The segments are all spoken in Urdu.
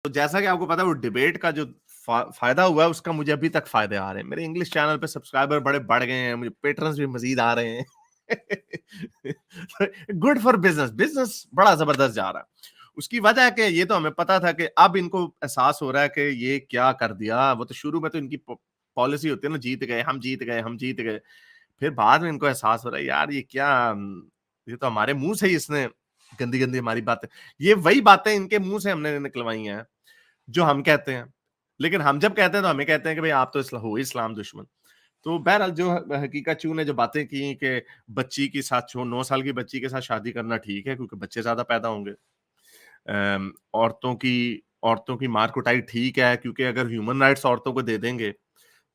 تو جیسا کہ آپ کو پتا ہے وہ ڈبیٹ کا جو فائدہ ہوا ہے اس کا مجھے ابھی تک فائدے آ رہے ہیں. میرے انگلش چینل پہ سبسکرائبر بڑے بڑھ گئے ہیں, مجھے پیٹرنز بھی مزید آ رہے ہیں. گڈ فار بزنس, بزنس بڑا زبردست جا رہا ہے. اس کی وجہ ہے کہ یہ تو ہمیں پتا تھا کہ اب ان کو احساس ہو رہا ہے کہ یہ کیا کر دیا. وہ تو شروع میں تو ان کی پالیسی ہوتی ہے نا, جیت گئے ہم, جیت گئے ہم, جیت گئے. پھر بعد میں ان کو احساس ہو رہا ہے یار یہ کیا, یہ تو ہمارے منہ سے ہی اس نے گندی گندی ہماری باتیں, یہ وہی باتیں ان کے منہ سے ہم نے نکلوائی ہیں جو ہم کہتے ہیں. لیکن ہم جب کہتے ہیں تو ہمیں کہتے ہیں کہ بھئی آپ تو اسلام دشمن. تو بہرحال جو حقیقت چوں نے جو باتیں کی کہ بچی کے ساتھ 9 سال کی بچی کے ساتھ شادی کرنا ٹھیک ہے کیونکہ بچے زیادہ پیدا ہوں گے. عورتوں کی مار کٹائی ٹھیک ہے کیونکہ اگر ہیومن رائٹس عورتوں کو دے دیں گے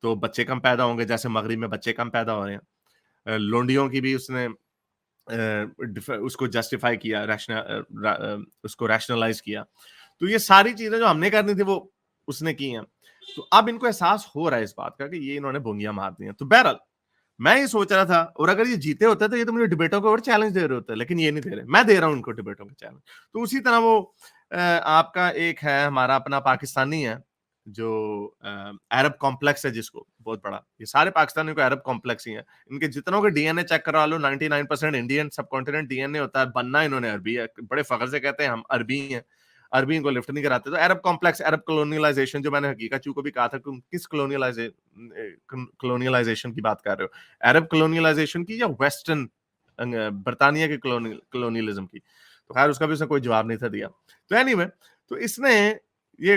تو بچے کم پیدا ہوں گے, جیسے مغرب میں بچے کم پیدا ہو رہے ہیں. لونڈیوں کی بھی اس نے اس کو جسٹیفائی کیا, اس کو ریشنلائز کیا. تو یہ ساری چیزیں جو ہم نے کرنی تھی وہ اس نے کی ہیں. تو اب ان کو احساس ہو رہا ہے اس بات کا کہ یہ انہوں نے بونگیاں مار دی ہیں. تو بہرحال میں یہ سوچ رہا تھا, اور اگر یہ جیتے ہوتے تو یہ تو مجھے ڈبیٹوں کو اور چیلنج دے رہے ہوتے, لیکن یہ نہیں دے رہے, میں دے رہا ہوں ان کو ڈبیٹوں کے چیلنج. تو اسی طرح وہ آپ کا ایک ہے ہمارا اپنا پاکستانی ہے جو عرب کمپلیکس ہے جس کو بہت بڑا, یہ سارے پاکستانیوں کو عرب کمپلیکس ہی ہیں. ان کے جتنوں کے ڈی این اے چیک کروا لو 99% انڈین سب کانٹیننٹ ڈی این اے ہوتا ہے, بننا انہوں نے عربی ہے, بڑے فخر سے کہتے ہیں ہم عربی ہیں, عربی ان کو لفٹ نہیں کراتے. تو عرب کمپلیکس, عرب کلونیلائزیشن, جو میں نے حقیقت چوں کو بھی کہا تھا کہ کس کلونیلائزیشن کی بات کر رہے ہو, عرب کلونیلائزیشن کی یا ویسٹرن برطانیہ کے کلونیلزم کی. تو خیر اس کا بھی اس نے کوئی جواب نہیں تھا دیا. تو اینی وے, تو اس نے یہ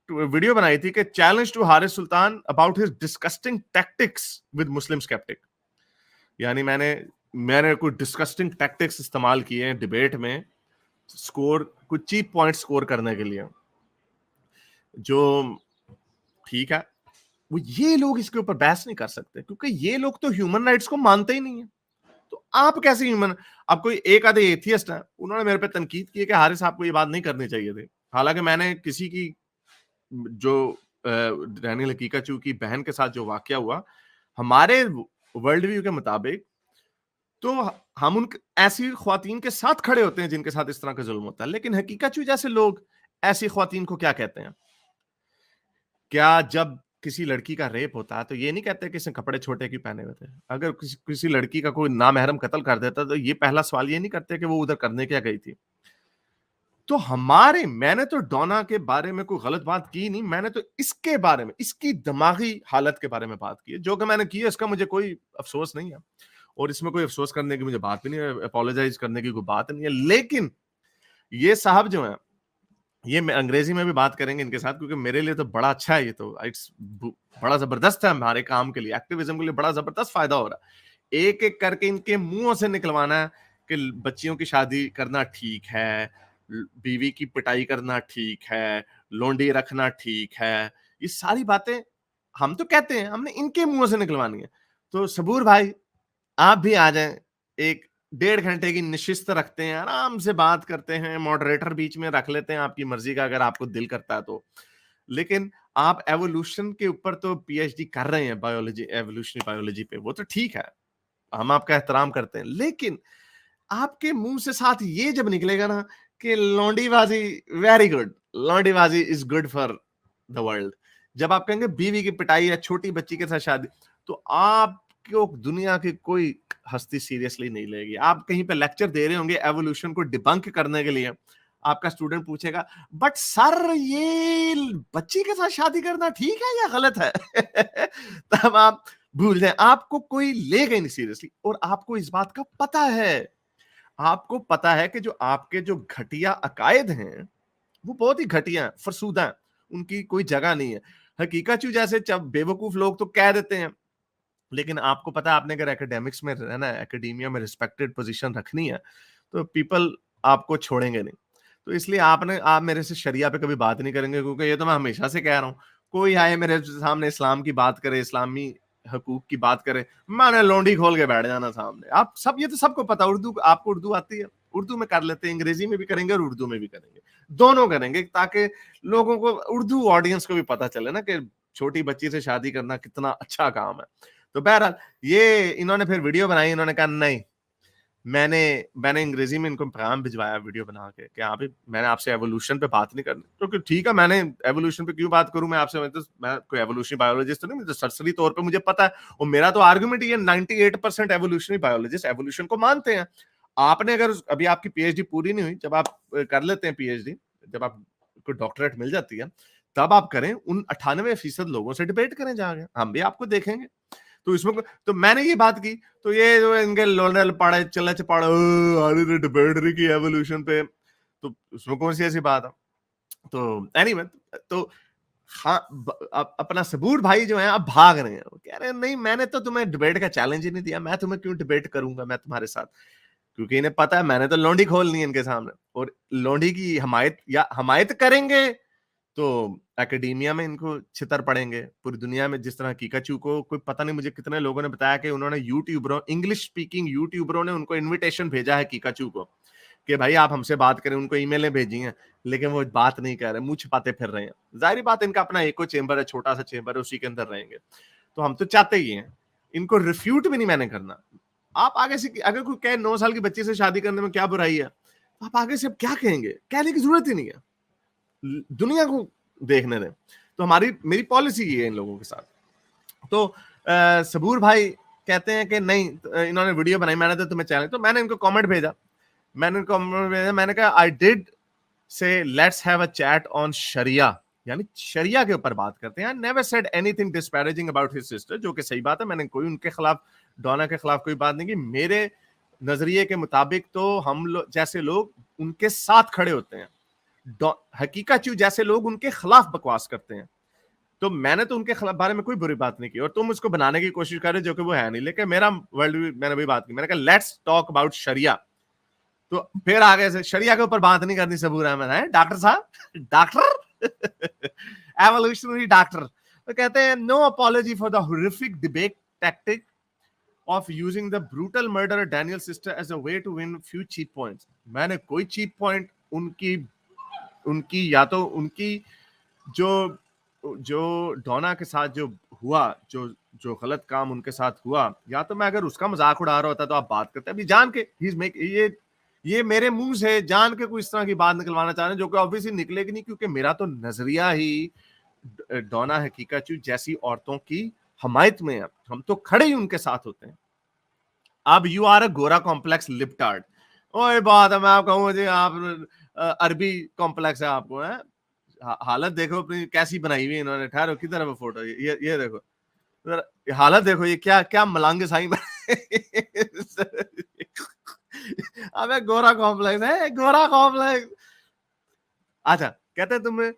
ویڈیو بنائی تھی کہ challenge to Harris Sultan about his disgusting tactics with Muslim sceptic. یعنی میں نے کوئی ڈسکسٹنگ ٹیکٹکس استعمال کیے ہیں ڈیبیٹ میں سکور, کچھ چیپ پوائنٹ سکور کرنے کے لیے, جو ٹھیک ہے وہ یہ لوگ اس کے اوپر بحث نہیں کر سکتے کیونکہ یہ لوگ تو ہیومن رائٹس کو مانتے ہی نہیں ہیں. تو آپ کیسے ہیومن, اب کوئی ایک آدھے ایتھیسٹ ہیں انہوں نے میرے پہ تنقید کی کہ حارث آپ کو یہ بات نہیں کرنی چاہیے تھی. حالانکہ میں نے کسی کی جو رہنی حقیقت چوں کی بہن کے ساتھ جو واقعہ ہوا ہمارے ورلڈ ویو کے مطابق, تو ہم ان ایسی خواتین کے ساتھ کھڑے ہوتے ہیں جن کے ساتھ اس طرح کا ظلم ہوتا ہے. لیکن حقیقت چوں جیسے لوگ ایسی خواتین کو کیا کہتے ہیں, کیا جب کسی لڑکی کا ریپ ہوتا ہے تو یہ نہیں کہتے کہ اس نے کپڑے چھوٹے کیوں پہنے ہوئے تھے. اگر کسی لڑکی کا کوئی نامحرم قتل کر دیتا تو یہ پہلا سوال یہ نہیں کرتے کہ وہ ادھر کرنے کیا گئی تھی. تو میں نے تو ڈونا کے بارے میں کوئی غلط بات کی نہیں, میں نے تو اس کے بارے میں, اس کی دماغی حالت کے بارے میں بات کی ہے, جو کہ میں نے کی ہے اس کا مجھے کوئی افسوس نہیں ہے, اور اس میں کوئی افسوس کرنے کی مجھے بات بھی نہیں ہے, اپولوجائز کرنے کی کوئی بات نہیں ہے. لیکن یہ صاحب جو ہیں, یہ میں انگریزی میں بھی بات کریں گے ان کے ساتھ کیونکہ میرے لیے تو بڑا اچھا ہے, یہ تو بڑا زبردست ہے ہمارے کام کے لیے, ایکٹیویزم کے لیے بڑا زبردست فائدہ ہو رہا ہے. ایک ایک کر کے ان کے منہوں سے نکلوانا ہے کہ بچیوں کی شادی کرنا ٹھیک ہے, بیوی کی پٹائی کرنا ٹھیک ہے, لونڈی رکھنا ٹھیک ہے, یہ ساری باتیں ہم تو کہتے ہیں, ہم نے ان کے منہوں سے نکلوانی ہے. تو صبور بھائی آپ بھی آ جائیں, 1.5 گھنٹے کی نشست رکھتے ہیں, آرام سے بات کرتے ہیں, ماڈریٹر بیچ میں رکھ لیتے ہیں آپ کی مرضی کا اگر آپ کو دل کرتا ہے تو. لیکن آپ ایوولوشن کے اوپر تو پی ایچ ڈی کر رہے ہیں, بایولوجی, ایوولوشنری بایولوجی پہ, وہ تو ٹھیک ہے, ہم آپ کا احترام کرتے ہیں. لیکن آپ کے منہ سے ساتھ یہ جب نکلے گا نا کہ لونڈی بازی ویری گڈ, لونڈی بازی is good for the world, جب آپ کہیں گے بیوی کی پٹائی یا چھوٹی بچی کے ساتھ شادی, تو آپ کو دنیا کی کوئی ہستی سیریسلی نہیں لے گی. آپ کہیں پہ لیکچر دے رہے ہوں گے ایوولوشن کو ڈیبنک کرنے کے لیے, آپ کا اسٹوڈنٹ پوچھے گا بٹ سر یہ بچی کے ساتھ شادی کرنا ٹھیک ہے یا غلط ہے, تب آپ بھول جائیں, آپ کو کوئی لے گا نہیں سیریسلی. اور آپ کو اس بات کا پتا ہے, آپ کو پتا ہے کہ جو آپ کے جو گھٹیا عقائد ہیں وہ بہت ہی گھٹیا ہیں, فرسودہ ہیں, ان کی کوئی جگہ نہیں ہے. حقیقت چوں جیسے جب بے وقوف لوگ تو کہہ دیتے ہیں, لیکن آپ کو پتا آپ نے اگر اکیڈیمکس میں رہنا ہے, اکیڈیمیا میں ریسپیکٹڈ پوزیشن رکھنی ہے, تو پیپل آپ کو چھوڑیں گے نہیں. تو اس لیے آپ میرے سے شریعہ پہ کبھی بات نہیں کریں گے, کیونکہ یہ تو میں ہمیشہ سے کہہ رہا ہوں, کوئی آئے میرے سامنے اسلام کی بات کرے, اسلامی حقوق کی بات کرے, میں نے لونڈی کھول کے بیٹھ جانا سامنے. آپ سب, یہ تو سب کو پتا, اردو, آپ کو اردو آتی ہے, اردو میں کر لیتے ہیں, انگریزی میں بھی کریں گے اور اردو میں بھی کریں گے, دونوں کریں گے, تاکہ لوگوں کو, اردو آڈینس کو بھی پتا چلے نا کہ چھوٹی بچی سے شادی کرنا کتنا اچھا کام ہے. تو بہرحال یہ انہوں نے پھر ویڈیو بنائی, انہوں نے کہا نہیں میں نے انگریزی میں ان کو پیغام بھجوایا ویڈیو بنا کے کہ آپ میں نے آپ سے ایوولوشن پہ بات نہیں کرنی. کیونکہ ٹھیک ہے میں نے ایوولوشن پہ کیوں بات کروں میں آپ سے, میں کوئی ایوولوشنری بایولوجسٹ نہیں, مجھے سرسری طور پہ مجھے پتا ہے. اور میرا تو آرگومنٹ یہ 98% ایوولوشنری بایولوجسٹ ایوولوشن کو مانتے ہیں. آپ نے اگر ابھی آپ کی پی ایچ ڈی پوری نہیں ہوئی, جب آپ کر لیتے ہیں پی ایچ ڈی, جب آپ کو ڈاکٹریٹ مل جاتی ہے تب آپ کریں, ان 98% لوگوں سے ڈبیٹ کریں جا کے, ہم بھی آپ کو دیکھیں گے. تو اس میں تو میں نے یہ بات کی, تو یہ جو ان کے لوڈل پڑے چلے چپاڑے آرے ڈبیٹ نہیں کی ایوولوشن پہ, تو اس میں کون سی ایسی بات ہے. تو اینی وے, تو ہاں اپنا صبور بھائی جو ہیں اب بھاگ رہے ہیں, کہہ رہے ہیں نہیں میں نے تو تمہیں ڈبیٹ کا چیلنج ہی نہیں دیا, میں تمہیں کیوں ڈبیٹ کروں گا میں تمہارے ساتھ, کیونکہ انہیں پتا ہے میں نے تو لونڈی کھولنی ہے ان کے سامنے, اور لونڈی کی حمایت کریں گے تو اکیڈیمیا میں ان کو چھتر پڑیں گے. پوری دنیا میں جس طرح کیکاچو کو کوئی پتہ نہیں مجھے کتنے لوگوں نے بتایا کہ انہوں نے یوٹیوبروں, انگلش سپیکنگ یوٹیوبروں نے ان کو انویٹیشن بھیجا ہے کیکاچو کو کہ بھائی آپ ہم سے بات کریں, ان کو ای میلیں بھیجی ہیں لیکن وہ بات نہیں کر رہے, منہ چھپاتے پھر رہے ہیں. ظاہری بات ان کا اپنا ایکو چیمبر ہے, چھوٹا سا چیمبر ہے, اسی کے اندر رہیں گے. تو ہم تو چاہتے ہی ہیں ان کو ریفیوٹ بھی نہیں میں نے کرنا. آپ آگے سے اگر کوئی کہے 9 سال کی بچی سے شادی کرنے میں کیا برائی ہے, آپ آگے سے اب کیا کہیں گے, کہنے کی ضرورت ہی نہیں ہے, دنیا کو دیکھنے دیں. تو میری پالیسی یہ ہے ان لوگوں کے ساتھ. تو صبور بھائی کہتے ہیں کہ نہیں, انہوں نے ویڈیو بنائی, میں نے تو تمہیں چیلنج, تو میں نے ان کو کامنٹ بھیجا, میں نے کہا آئی ڈیڈ سے let's have a chat on sharia, یعنی شریعہ کے اوپر بات کرتے ہیں. Never said anything disparaging about his sister, جو کہ صحیح بات ہے, میں نے کوئی ان کے خلاف, ڈونا کے خلاف کوئی بات نہیں کی. میرے نظریے کے مطابق تو ہم جیسے لوگ ان کے ساتھ کھڑے ہوتے ہیں, حقیقت جیسے لوگ ان کے خلاف بکواس کرتے ہیں. تو میں نے تو ان کے خلاف بارے میں کوئی بری بات نہیں کی, اور تم اس کو بنانے کی کوشش کر رہے جو کہ وہ ہے نہیں. لیکن میرا ورلڈ, میں نے وہی بات کی, میں نے کہا لیٹس ٹاک اباؤٹ شریعہ. تو پھر آگے سے شریعہ کے اوپر بات نہیں کرنی صبور احمد ہے ڈاکٹر صاحب, ڈاکٹر ایوولوشنری ڈاکٹر. تو کہتے ہیں no apology for the horrific debate tactic of using the brutal murder of Daniel's sister as a way to win few cheap points. میں نے کوئی cheap point ان کی یا تو ان کی جو ڈونا کے ساتھ جو ہوا, جو غلط کام ان کے ساتھ ہوا, یا تو میں اگر اس کا مذاق اڑا رہا ہوتا تو آپ بات کرتے. ابھی جان کے یہ میرے منہ سے جان کے کوئی اس طرح کی بات نکلوانا چاہ رہے ہیں جو کہ obviously نکلے گی نہیں, کیونکہ میرا تو نظریہ ہی ڈونا حقیقت جیسی عورتوں کی حمایت میں ہے. ہم تو کھڑے ہی ان کے ساتھ ہوتے ہیں. اب یو آر اے گورا کمپلیکس لپٹارڈ, اوہ بات ہے, میں آپ کہوں جی آپ عربی کمپلیکس ہے آپ کو, ہے حالت دیکھو اپنی کیسی بنائی ہوئی انہوں نے. ٹھہرو کدھر ہے وہ فوٹو, یہ دیکھو حالت دیکھو, یہ کیا ملانگ سائی ابے گورا کمپلیکس ہے, گورا کمپلیکس. اچھا کہتے ہیں تمہیں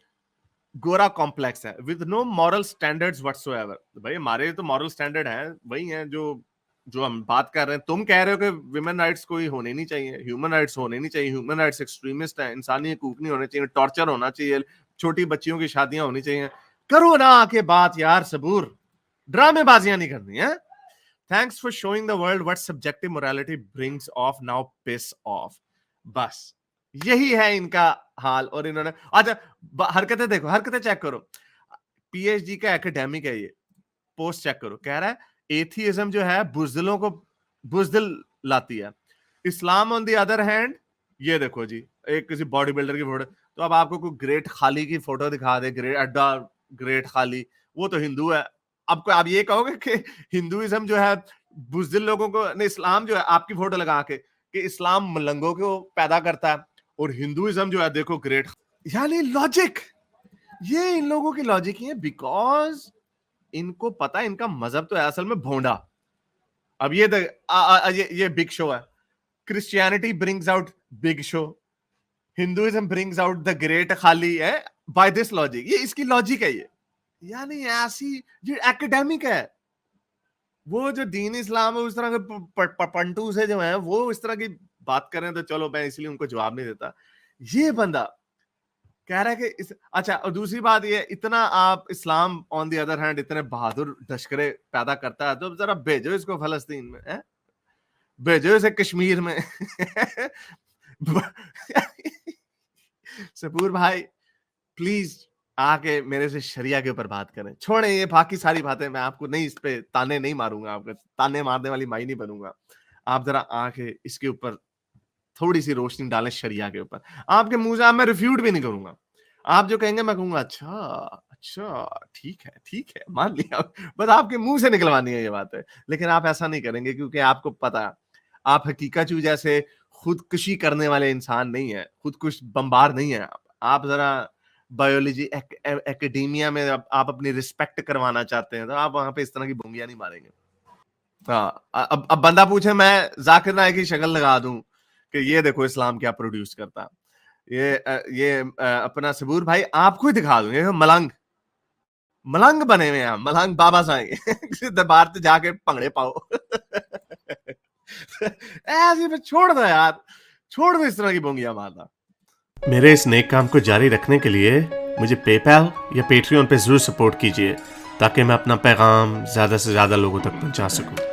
گورا کمپلیکس ہے with no moral standards whatsoever. بھائی ہمارے تو moral standard ہیں, وہی ہیں جو ہم بات کر رہے ہیں. تم کہہ رہے ہو کہ ویمن رائٹس کوئی ہونے نہیں چاہیے, ہیومن رائٹس ہونے نہیں چاہیے, ہیومن رائٹس ایکسٹریمسٹ ہیں, انسانی حقوق نہیں ہونے چاہیے, ٹارچر ہونا چاہیے, چھوٹی بچیوں کی شادیاں ہونی چاہیے. کرو نا آ کے بات یار صبور, ڈرامے بازیاں نہیں کرنی ہیں. Thanks for showing the world what subjective morality brings off, now piss off. بس یہی ہے ان کا حال. اور انہوں نے اچھا حرکتیں دیکھو, حرکتیں چیک کرو. پی ایچ ڈی کا اکیڈیمک ہے, یہ پوسٹ چیک کرو, کہہ رہا ہے ایتھیزم جو ہے بزدلوں کو بزدل لاتی ہے. اسلام آن دی ادر ہینڈ, یہ دیکھو جی ایک کسی باڈی بلڈر کی فوٹو, تو اب آپ کو کوئی گریٹ خالی کی فوٹو دکھا دے, گریٹ اڈا گریٹ خالی, وہ تو ہندو ہے. اب آپ یہ کہو گے کہ ہندوازم جو ہے بزدل لوگوں کو, نہیں اسلام جو ہے آپ کی فوٹو لگا کے کہ اسلام ملنگوں کو پیدا کرتا ہے, اور ہندوازم جو ہے دیکھو گریٹ. یعنی لاجک, یہ ان لوگوں کی لاجک ہی ہے, بیکاز ان کو پتا ان کا مذہب تو ہے اصل میں بھونڈا. اب یہ بگ شو ہے, Christianity brings out big show, Hinduism brings out the great خالی ہے بائی دس لاجک. یہ اس کی لاجک ہے یہ, یعنی ایسی جو ایکیڈیمک ہے. وہ جو دین اسلام ہے اس طرح کے پنٹو سے جو ہیں وہ اس طرح کی بات کریں تو چلو میں اس لیے ان کو جواب نہیں دیتا. یہ بندہ کہہ رہا ہے کہ اچھا, اور دوسری بات یہ اتنا آپ اسلام آن دی ادر ہینڈ اتنے بہادر لشکرے پیدا کرتا ہے, تو ذرا بھیجو اس کو فلسطین میں, بھیجو اسے کشمیر میں. صبور بھائی پلیز آ کے میرے سے شریعہ کے اوپر بات کریں, چھوڑیں یہ باقی ساری باتیں. میں آپ کو نہیں اس پہ تانے نہیں ماروں گا, آپ کو تانے مارنے والی مائی نہیں بنوں گا. آپ ذرا آنکھیں اس کے اوپر تھوڑی سی روشنی ڈالیں شریعہ کے اوپر. آپ کے منہ سے میں ریفیوٹ بھی نہیں کروں گا. آپ جو کہیں گے میں کہوں گا اچھا ٹھیک ہے مان لیا. بس آپ کے منہ سے نکلوانی ہے یہ بات ہے. لیکن آپ ایسا نہیں کریں گے کیونکہ آپ کو پتا آپ حقیقت جیسے خودکشی کرنے والے انسان نہیں ہے, خودکش بمبار نہیں ہے. آپ ذرا بایولوجی ایکڈیمیا میں آپ اپنی رسپیکٹ کروانا چاہتے ہیں تو آپ وہاں پہ اس طرح کی بونگیاں نہیں ماریں گے. ہاں, اب بندہ پوچھے میں ذاکر نائک کی شکل لگا دوں کہ یہ دیکھو اسلام کیا پروڈیوس کرتا, یہ اپنا صبور بھائی آپ کو ہی دکھا دوں, یہ ملنگ بنے ہوئے ہیں, ملنگ بابا صاحب دربار سے جا کے پنگڑے پاؤ. ایسے چھوڑ دو یار, چھوڑ دو اس طرح کی بونگیاں مارنا. میرے اس نیک کام کو جاری رکھنے کے لیے مجھے پے پیل یا پیٹریون پہ ضرور سپورٹ کیجیے تاکہ میں اپنا پیغام زیادہ سے زیادہ لوگوں تک پہنچا سکوں.